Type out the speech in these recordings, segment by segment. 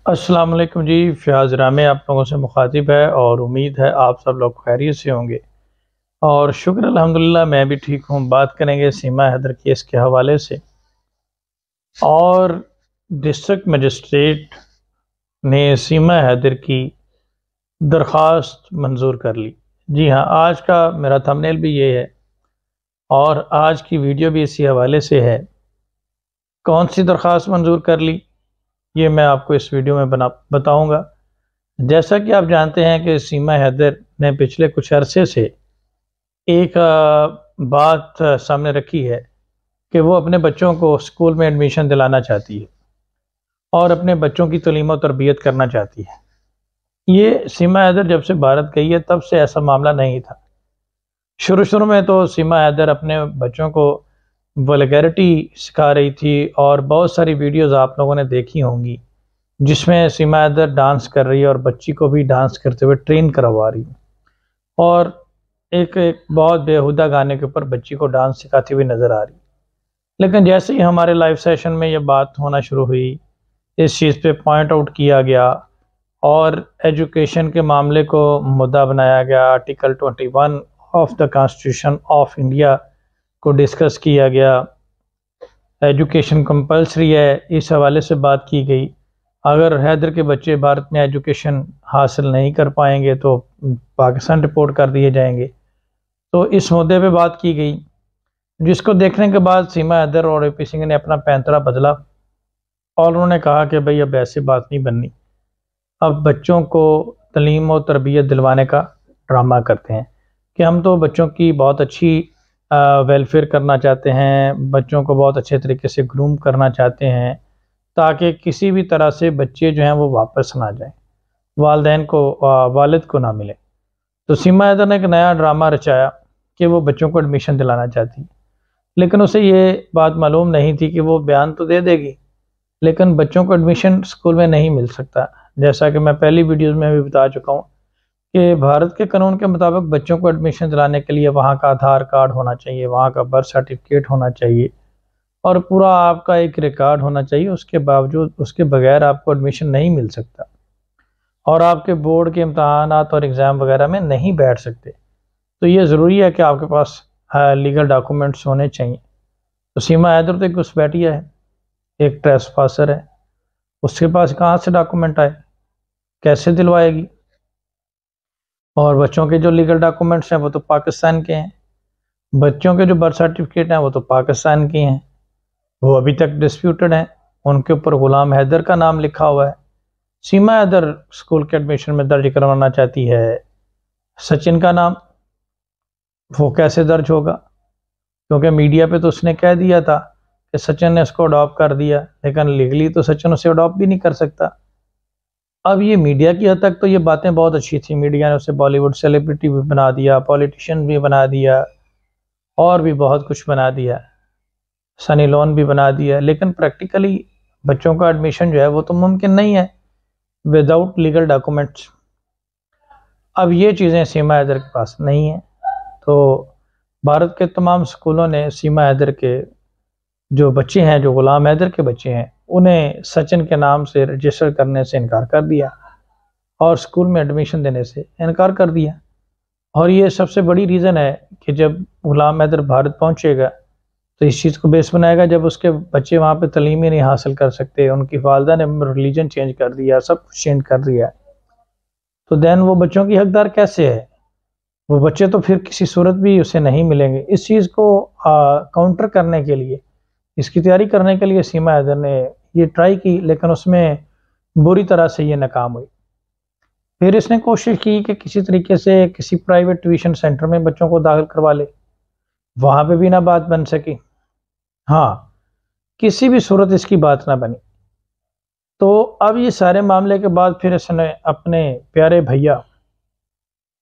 अस्सलाम वालेकुम जी। फ़याज़ रामे आप लोगों से मुखातिब है और उम्मीद है आप सब लोग खैरियत से होंगे और शुक्र अल्हम्दुलिल्लाह मैं भी ठीक हूँ। बात करेंगे सीमा हैदर केस के हवाले से। और डिस्ट्रिक्ट मजिस्ट्रेट ने सीमा हैदर की दरख्वास्त मंजूर कर ली। जी हाँ, आज का मेरा थंबनेल भी ये है और आज की वीडियो भी इसी हवाले से है। कौन सी दरख्वास्त मंजूर कर ली ये मैं आपको इस वीडियो में बताऊँगा। जैसा कि आप जानते हैं कि सीमा हैदर ने पिछले कुछ अरसे से एक बात सामने रखी है कि वो अपने बच्चों को स्कूल में एडमिशन दिलाना चाहती है और अपने बच्चों की तलीम और तरबियत करना चाहती है। ये सीमा हैदर जब से भारत गई है तब से ऐसा मामला नहीं था। शुरू में तो सीमा हैदर अपने बच्चों को वल्गैरिटी सिखा रही थी और बहुत सारी वीडियोस आप लोगों ने देखी होंगी जिसमें सीमा हैदर डांस कर रही है और बच्ची को भी डांस करते हुए ट्रेन करवा रही है और एक बहुत बेहुदा गाने के ऊपर बच्ची को डांस सिखाती हुई नज़र आ रही। लेकिन जैसे ही हमारे लाइव सेशन में ये बात होना शुरू हुई, इस चीज़ पे पॉइंट आउट किया गया और एजुकेशन के मामले को मुद्दा बनाया गया। Article 21 of the constitution of India को डिस्कस किया गया। एजुकेशन कंपल्सरी है, इस हवाले से बात की गई। अगर हैदर के बच्चे भारत में एजुकेशन हासिल नहीं कर पाएंगे तो पाकिस्तान रिपोर्ट कर दिए जाएंगे। तो इस मुद्दे पे बात की गई, जिसको देखने के बाद सीमा हैदर और एपी सिंह ने अपना पैंतरा बदला और उन्होंने कहा कि भाई अब ऐसी बात नहीं बननी, अब बच्चों को तलीम और तरबियत दिलवाने का ड्रामा करते हैं कि हम तो बच्चों की बहुत अच्छी वेलफेयर करना चाहते हैं, बच्चों को बहुत अच्छे तरीके से ग्रूम करना चाहते हैं ताकि किसी भी तरह से बच्चे जो हैं वो वापस ना जाएं, वालिदैन को वालिद को ना मिले। तो सीमा हैदर ने एक नया ड्रामा रचाया कि वो बच्चों को एडमिशन दिलाना चाहती, लेकिन उसे ये बात मालूम नहीं थी कि वो बयान तो दे देगी लेकिन बच्चों को एडमिशन स्कूल में नहीं मिल सकता। जैसा कि मैं पहली वीडियोज़ में भी बता चुका हूँ कि भारत के कानून के मुताबिक बच्चों को एडमिशन दिलाने के लिए वहाँ का आधार कार्ड होना चाहिए, वहाँ का बर्थ सर्टिफिकेट होना चाहिए और पूरा आपका एक रिकॉर्ड होना चाहिए। उसके बावजूद उसके बगैर आपको एडमिशन नहीं मिल सकता और आपके बोर्ड के इम्तहानात और एग्ज़ाम वगैरह में नहीं बैठ सकते। तो ये ज़रूरी है कि आपके पास लीगल डॉक्यूमेंट्स होने चाहिए। तो सीमा हैदर तो एक घुसपैठिया है, एक ट्रेसपासर है, उसके पास कहाँ से डॉक्यूमेंट आए, कैसे दिलवाएगी? और बच्चों के जो लीगल डॉक्यूमेंट्स हैं वो तो पाकिस्तान के हैं, बच्चों के जो बर्थ सर्टिफिकेट हैं वो तो पाकिस्तान के हैं, वो अभी तक डिस्प्यूटेड हैं, उनके ऊपर गुलाम हैदर का नाम लिखा हुआ है। सीमा हैदर स्कूल के एडमिशन में दर्ज करवाना चाहती है सचिन का नाम, वो कैसे दर्ज होगा? क्योंकि मीडिया पे तो उसने कह दिया था कि सचिन ने इसको अडॉप्ट कर दिया, लेकिन लीगली तो सचिन उसे अडॉप्ट भी नहीं कर सकता। अब ये मीडिया की हद तक तो ये बातें बहुत अच्छी थी, मीडिया ने उसे बॉलीवुड सेलिब्रिटी भी बना दिया, पॉलिटिशियन भी बना दिया और भी बहुत कुछ बना दिया, सनी लोन भी बना दिया, लेकिन प्रैक्टिकली बच्चों का एडमिशन जो है वो तो मुमकिन नहीं है विदाउट लीगल डॉक्यूमेंट्स। अब ये चीज़ें सीमा हैदर के पास नहीं है, तो भारत के तमाम स्कूलों ने सीमा हैदर के जो बच्चे हैं, जो गुलाम हैदर के बच्चे हैं, उन्हें सचिन के नाम से रजिस्टर करने से इनकार कर दिया और स्कूल में एडमिशन देने से इनकार कर दिया। और ये सबसे बड़ी रीज़न है कि जब गुलाम हैदर भारत पहुंचेगा तो इस चीज़ को बेस बनाएगा, जब उसके बच्चे वहाँ पे तालीम ही नहीं हासिल कर सकते, उनकी वालदा ने रिलीजन चेंज कर दिया, सब कुछ चेंज कर दिया, तो दैन वो बच्चों की हकदार कैसे है? वो बच्चे तो फिर किसी सूरत भी उसे नहीं मिलेंगे। इस चीज़ को काउंटर करने के लिए, इसकी तैयारी करने के लिए सीमा हैदर ने ये ट्राई की, लेकिन उसमें बुरी तरह से ये नाकाम हुई। फिर इसने कोशिश की कि किसी तरीके से किसी प्राइवेट ट्यूशन सेंटर में बच्चों को दाखिल करवा ले, वहाँ पे भी ना बात बन सकी। हाँ, किसी भी सूरत इसकी बात ना बनी। तो अब ये सारे मामले के बाद फिर इसने अपने प्यारे भैया,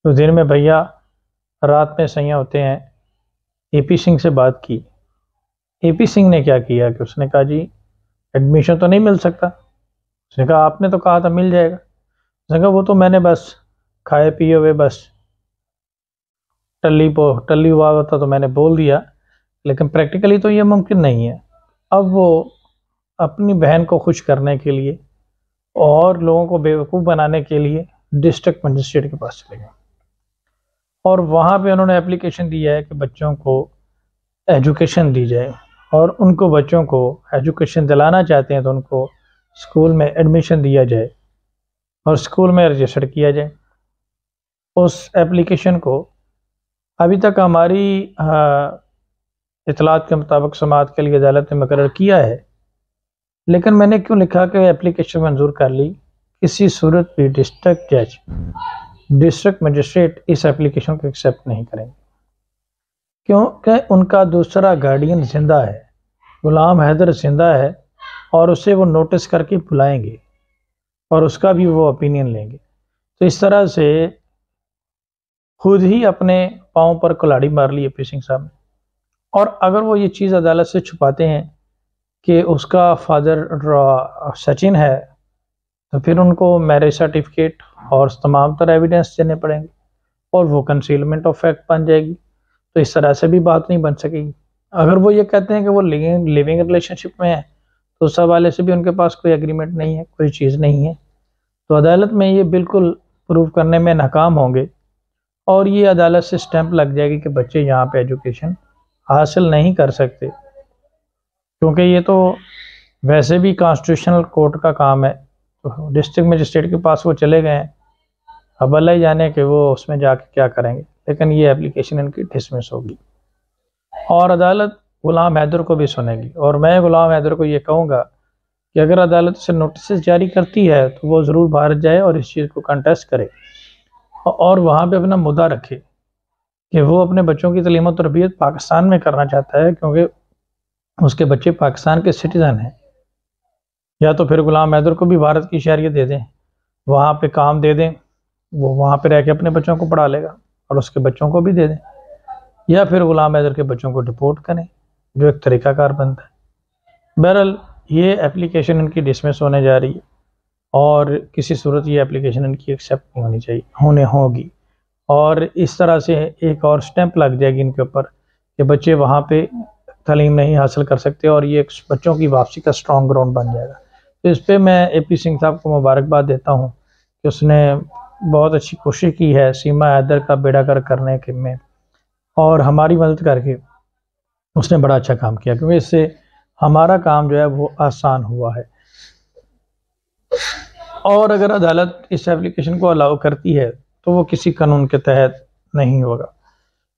तो दिन में भैया रात में सैया होते हैं, एपी सिंह से बात की। एपी सिंह ने क्या किया कि उसने कहा जी एडमिशन तो नहीं मिल सकता। उसने कहा आपने तो कहा था मिल जाएगा। उसने कहा वो तो मैंने बस खाए पिए हुए बस टल्ली हुआ होता तो मैंने बोल दिया, लेकिन प्रैक्टिकली तो ये मुमकिन नहीं है। अब वो अपनी बहन को खुश करने के लिए और लोगों को बेवकूफ़ बनाने के लिए डिस्ट्रिक्ट मजिस्ट्रेट के पास चले गए और वहाँ पे उन्होंने एप्लीकेशन दिया है कि बच्चों को एजुकेशन दी जाए और उनको बच्चों को एजुकेशन दिलाना चाहते हैं तो उनको स्कूल में एडमिशन दिया जाए और स्कूल में रजिस्टर किया जाए। उस एप्लीकेशन को अभी तक हमारी इतलात के मुताबिक समाअत के लिए अदालत ने मुकर्रर किया है, लेकिन मैंने क्यों लिखा कि एप्लीकेशन मंजूर कर ली, किसी सूरत भी डिस्ट्रिक्ट जज, डिस्ट्रिक्ट मजिस्ट्रेट इस एप्लीकेशन को एक्सेप्ट नहीं करेंगे, क्योंकि उनका दूसरा गार्डियन जिंदा है, गुलाम हैदर जिंदा है और उसे वो नोटिस करके बुलाएंगे और उसका भी वो ओपिनियन लेंगे। तो इस तरह से खुद ही अपने पाँव पर कुल्हाड़ी मार ली पी सिंह साहब ने। और अगर वो ये चीज़ अदालत से छुपाते हैं कि उसका फादर सचिन है, तो फिर उनको मैरिज सर्टिफिकेट और तमाम तरह एविडेंस देने पड़ेंगे और वो कंसीलमेंट ऑफ फैक्ट बन जाएगी। तो इस तरह से भी बात नहीं बन सकेगी। अगर वो ये कहते हैं कि वो लिविंग रिलेशनशिप में है, तो उस हवाले से भी उनके पास कोई एग्रीमेंट नहीं है, कोई चीज़ नहीं है। तो अदालत में ये बिल्कुल प्रूव करने में नाकाम होंगे और ये अदालत से स्टैंप लग जाएगी कि बच्चे यहाँ पे एजुकेशन हासिल नहीं कर सकते, क्योंकि ये तो वैसे भी कॉन्स्टिट्यूशनल कोर्ट का काम है। तो डिस्ट्रिक्ट मजिस्ट्रेट के पास वो चले गए हैं, अब अल्लाह ही जाने कि वो उसमें जाके क्या करेंगे, लेकिन ये एप्लीकेशन इनकी डिसमिस होगी और अदालत गुलाम हैदर को भी सुनेगी। और मैं गुलाम हैदर को ये कहूँगा कि अगर अदालत से नोटिस जारी करती है तो वो ज़रूर भारत जाए और इस चीज़ को कंटेस्ट करे और वहाँ पे अपना मुद्दा रखे कि वो अपने बच्चों की तलीम और तरबियत पाकिस्तान में करना चाहता है, क्योंकि उसके बच्चे पाकिस्तान के सिटीज़न हैं। या तो फिर गुलाम हैदर को भी भारत की शहरियत दे दें, वहाँ पे काम दे दें, वो वहाँ पे रह के अपने बच्चों को पढ़ा लेगा और उसके बच्चों को भी दे दें, या फिर गुलाम हैदर के बच्चों को डिपोर्ट करें, जो एक तरीक़ाकार बनता है। बहरहाल ये एप्लीकेशन इनकी डिसमिस होने जा रही है और किसी सूरत ये एप्लीकेशन इनकी एक्सेप्ट नहीं होनी चाहिए, होगी और इस तरह से एक और स्टैंप लग जाएगी इनके ऊपर कि बच्चे वहाँ पे तालीम नहीं हासिल कर सकते और ये बच्चों की वापसी का स्ट्रॉन्ग ग्राउंड बन जाएगा। तो इस पर मैं AP सिंह साहब को मुबारकबाद देता हूँ कि उसने बहुत अच्छी कोशिश की है सीमा हैदर का बेड़ा गर्क करने के में और हमारी मदद करके उसने बड़ा अच्छा काम किया, क्योंकि इससे हमारा काम जो है वो आसान हुआ है। और अगर अदालत इस एप्लीकेशन को अलाउ करती है तो वो किसी कानून के तहत नहीं होगा,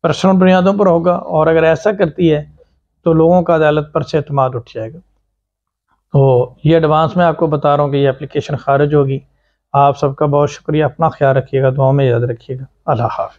पर्सनल बुनियादों पर होगा, और अगर ऐसा करती है तो लोगों का अदालत पर से एतमाद उठ जाएगा। तो ये एडवांस में आपको बता रहा हूँ कि ये एप्लीकेशन खारिज होगी। आप सबका बहुत शुक्रिया, अपना ख्याल रखिएगा, दुआ में याद रखिएगा। अल्लाह हाफ़िज़।